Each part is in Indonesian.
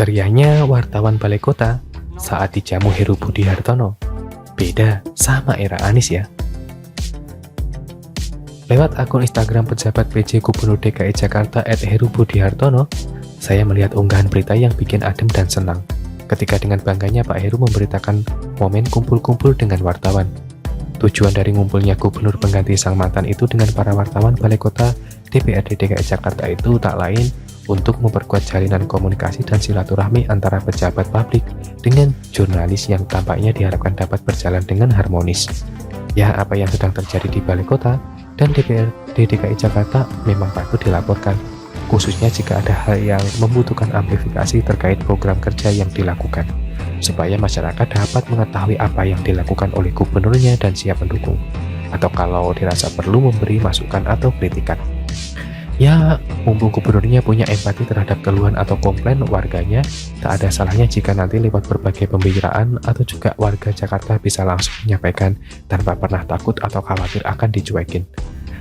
Cerianya wartawan Balai Kota saat dijamu Heru Budi Hartono. Beda sama era Anies ya. Lewat akun Instagram pejabat PJ Gubernur DKI Jakarta @Heru Budi Hartono, saya melihat unggahan berita yang bikin adem dan senang. Ketika dengan bangganya Pak Heru memberitakan momen kumpul-kumpul dengan wartawan. Tujuan dari ngumpulnya gubernur pengganti sang mantan itu dengan para wartawan Balai Kota DPRD DKI Jakarta itu tak lain untuk memperkuat jalinan komunikasi dan silaturahmi antara pejabat publik dengan jurnalis yang tampaknya diharapkan dapat berjalan dengan harmonis. Ya, apa yang sedang terjadi di Balai Kota dan DPRD DKI Jakarta memang patut dilaporkan, khususnya jika ada hal yang membutuhkan amplifikasi terkait program kerja yang dilakukan, supaya masyarakat dapat mengetahui apa yang dilakukan oleh gubernurnya dan siap mendukung, atau kalau dirasa perlu memberi masukan atau kritikan. Ya, mumpung gubernurnya punya empati terhadap keluhan atau komplain warganya, tak ada salahnya jika nanti lewat berbagai pembicaraan atau juga warga Jakarta bisa langsung menyampaikan tanpa pernah takut atau khawatir akan dicuekin.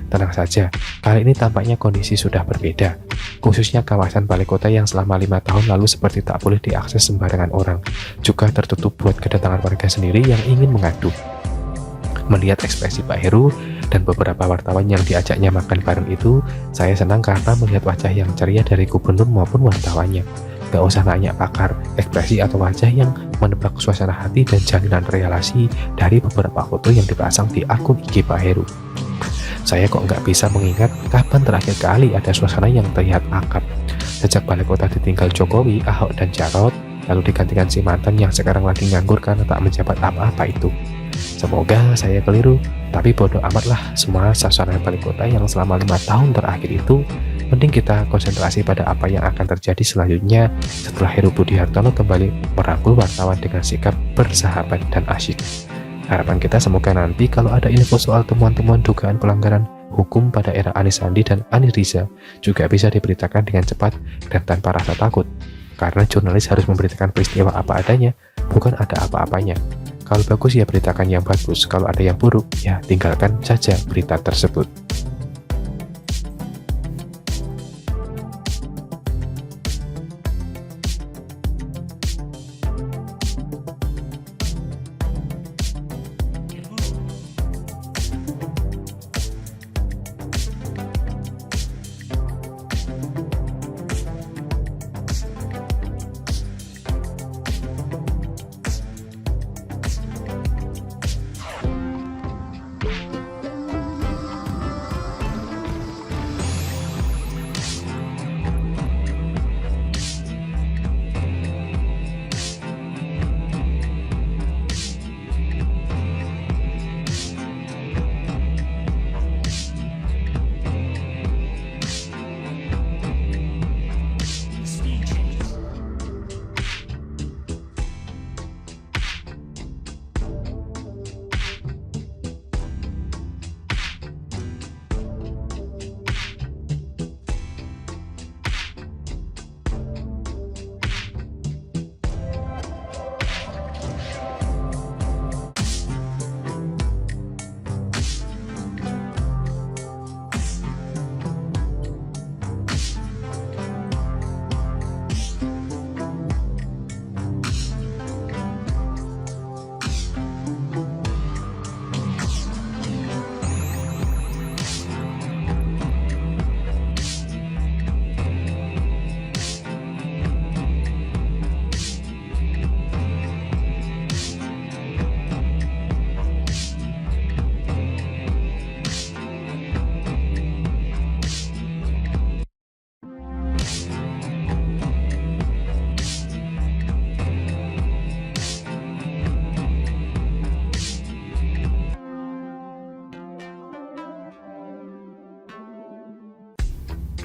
Tenang saja, kali ini tampaknya kondisi sudah berbeda, khususnya kawasan Balai Kota yang selama 5 tahun lalu seperti tak boleh diakses sembarangan orang, juga tertutup buat kedatangan warga sendiri yang ingin mengadu. Melihat ekspresi Pak Heru dan beberapa wartawan yang diajaknya makan bareng itu, saya senang karena melihat wajah yang ceria dari gubernur maupun wartawannya. Gak usah nanya pakar, ekspresi atau wajah yang menebak suasana hati dan jalinan relasi dari beberapa foto yang dipasang di akun IG Pak Heru. Saya kok nggak bisa mengingat kapan terakhir kali ada suasana yang terlihat akrab. Sejak Balai Kota ditinggal Jokowi, Ahok, dan Jarot, lalu digantikan si mantan yang sekarang lagi nganggur karena tak menjabat apa-apa itu. Semoga saya keliru, tapi bodoh amatlah semua suasana Balai Kota yang selama 5 tahun terakhir itu. Mending kita konsentrasi pada apa yang akan terjadi selanjutnya setelah Heru Budi Hartono kembali merangkul wartawan dengan sikap bersahabat dan asyik. Harapan kita semoga nanti kalau ada info soal temuan-temuan dugaan pelanggaran hukum pada era Anies Sandi dan Anies Riza juga bisa diberitakan dengan cepat dan tanpa rasa takut. Karena jurnalis harus memberitakan peristiwa apa adanya, bukan ada apa-apanya. Kalau bagus ya beritakan yang bagus, kalau ada yang buruk ya tinggalkan saja berita tersebut.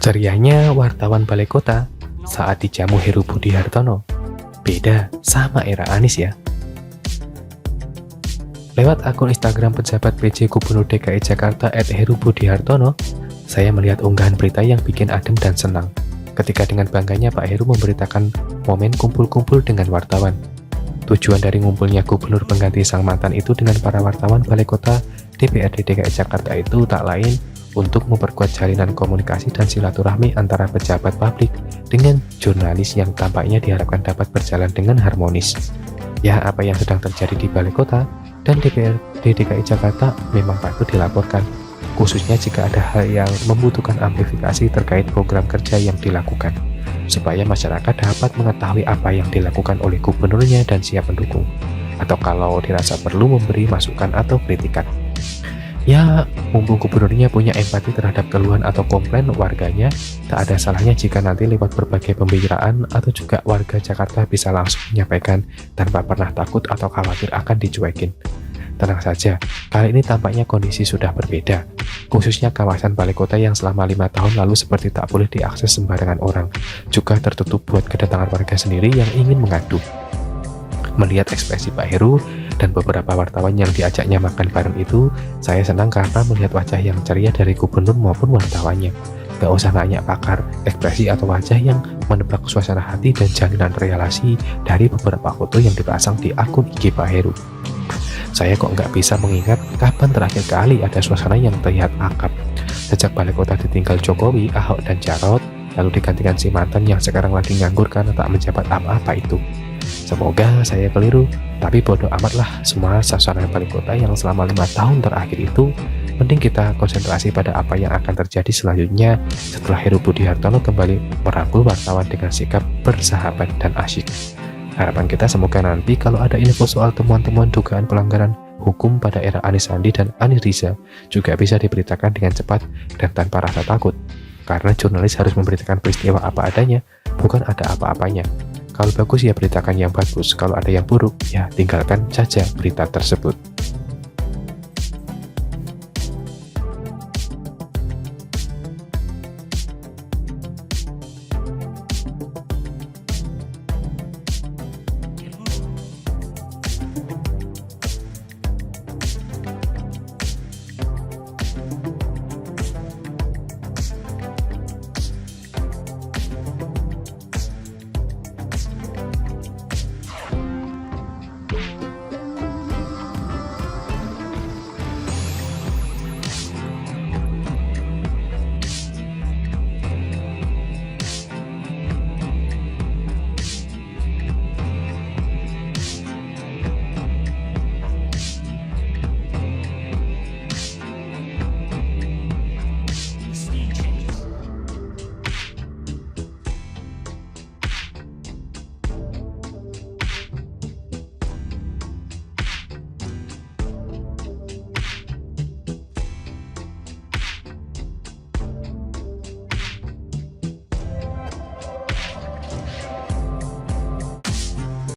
Cerianya wartawan Balai Kota saat dijamu Heru Budi Hartono. Beda sama era Anies ya. Lewat akun Instagram pejabat PJ Gubernur DKI Jakarta @Heru Budi Hartono, saya melihat unggahan berita yang bikin adem dan senang. Ketika dengan bangganya Pak Heru memberitakan momen kumpul-kumpul dengan wartawan. Tujuan dari ngumpulnya gubernur pengganti sang mantan itu dengan para wartawan Balai Kota DPRD DKI Jakarta itu tak lain untuk memperkuat jalinan komunikasi dan silaturahmi antara pejabat publik dengan jurnalis yang tampaknya diharapkan dapat berjalan dengan harmonis. Ya, apa yang sedang terjadi di Balai Kota dan DPRD DKI Jakarta memang patut dilaporkan, khususnya jika ada hal yang membutuhkan amplifikasi terkait program kerja yang dilakukan, supaya masyarakat dapat mengetahui apa yang dilakukan oleh gubernurnya dan siap mendukung, atau kalau dirasa perlu memberi masukan atau kritikan. Ya, mumpung gubernurnya punya empati terhadap keluhan atau komplain warganya, tak ada salahnya jika nanti lewat berbagai pembicaraan atau juga warga Jakarta bisa langsung menyampaikan tanpa pernah takut atau khawatir akan dicuekin. Tenang saja, kali ini tampaknya kondisi sudah berbeda, khususnya kawasan Balai Kota yang selama 5 tahun lalu seperti tak boleh diakses sembarangan orang, juga tertutup buat kedatangan warga sendiri yang ingin mengadu. Melihat ekspresi Pak Heru dan beberapa wartawan yang diajaknya makan bareng itu, saya senang karena melihat wajah yang ceria dari gubernur maupun wartawannya. Gak usah nanya pakar, ekspresi atau wajah yang menebak suasana hati dan jalinan relasi dari beberapa foto yang dipasang di akun IG Pak Heru. Saya kok nggak bisa mengingat kapan terakhir kali ada suasana yang terlihat akrab. Sejak Balai Kota ditinggal Jokowi, Ahok, dan Jarot, lalu digantikan si mantan yang sekarang lagi nganggur karena tak menjabat apa-apa itu. Semoga saya keliru, tapi bodoh amatlah semua suasana Balai Kota yang selama 5 tahun terakhir itu. Mending kita konsentrasi pada apa yang akan terjadi selanjutnya setelah Heru Budi Hartono kembali merangkul wartawan dengan sikap bersahabat dan asyik. Harapan kita semoga nanti kalau ada info soal temuan-temuan dugaan pelanggaran hukum pada era Anies Sandi dan Anies Riza juga bisa diberitakan dengan cepat dan tanpa rasa takut. Karena jurnalis harus memberitakan peristiwa apa adanya, bukan ada apa-apanya. Kalau bagus ya beritakan yang bagus, kalau ada yang buruk ya tinggalkan saja berita tersebut.